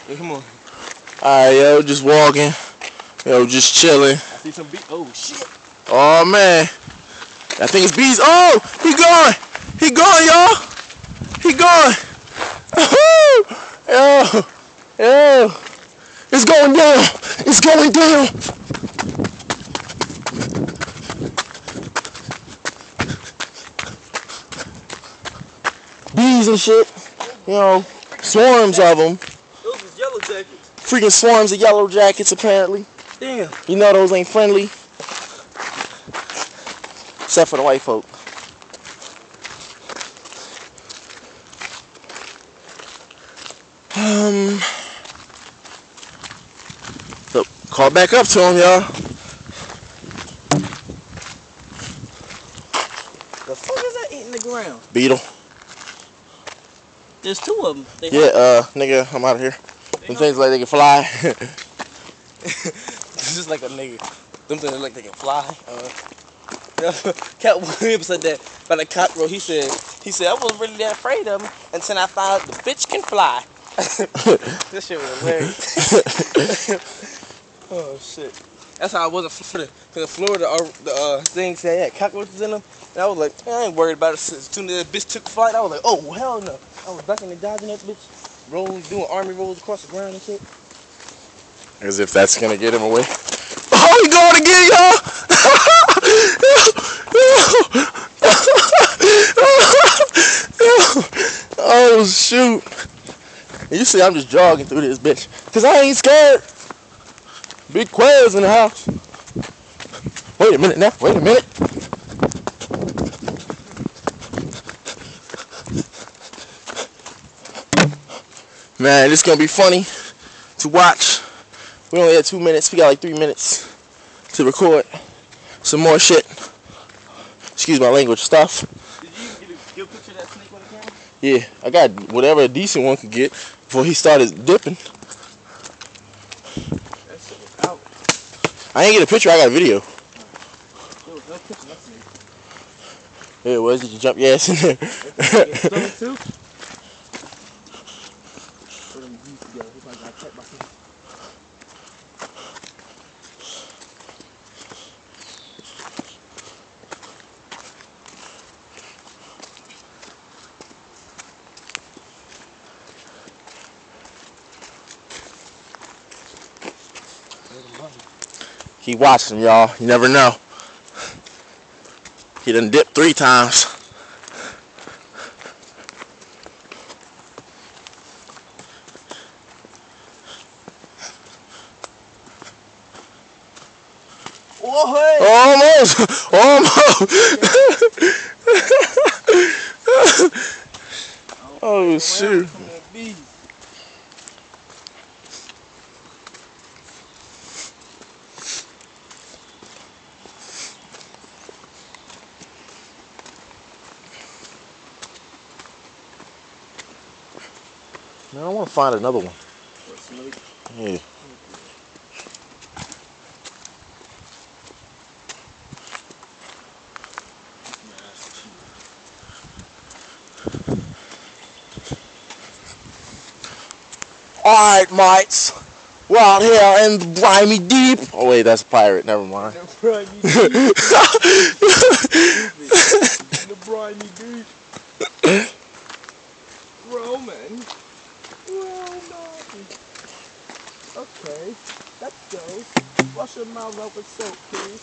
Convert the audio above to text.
Yeah, come on. Alright, yo, just walking. Yo, just chilling. I see some beat. Oh, shit. Oh, man. I think it's bees. Oh, he going. He going, y'all. He going. Yo. Yo. It's going down. It's going down. Bees and shit. You know, swarms of them. Those was yellow jackets. Freaking swarms of yellow jackets, apparently. Damn. You know those ain't friendly. Except for the white folk. So, call back up to him, y'all. The fuck is that eating the ground? Beetle. There's two of them. Nigga, I'm out of here. Them things like they can fly. It's just like a nigga. Them things like they can fly. Cat Williams said that about the cockroach. He said I wasn't really that afraid of him until I found out the bitch can fly. This shit was hilarious. Oh shit. That's how I wasn't for the Florida the thing said had cockroaches in them. And I was like, I ain't worried about it. As soon as that bitch took flight, I was like, oh hell no. I was ducking and dodging that bitch, rolling, doing army rolls across the ground and shit. As if that's gonna get him away. Oh, he going again, y'all! Oh shoot! You see, I'm just jogging through this bitch, cause I ain't scared. Big quails in the house. Wait a minute now. Wait a minute. Man, this is gonna be funny to watch. We only had 2 minutes. We got like 3 minutes to record some more shit. Excuse my language stuff. Did you even get a good picture of that snake on the camera? Yeah, I got whatever a decent one could get before he started dipping. That shit was out. I ain't get a picture. I got a video. There was no picture. That's it. Yeah, it was. Did you jump your ass in there? Stomach too? Put them bees together. He probably got attacked by something. Keep watching, y'all. You never know. He done dipped 3 times. Oh, hey! Almost! Almost! Oh, shoot. Man, I want to find another one. Yeah. Alright, mates. We're out here in the briny deep. Oh, wait, that's a pirate. Never mind. The briny deep. The briny deep. Roman. Okay, let's go. Wash your mouth out with soap, please.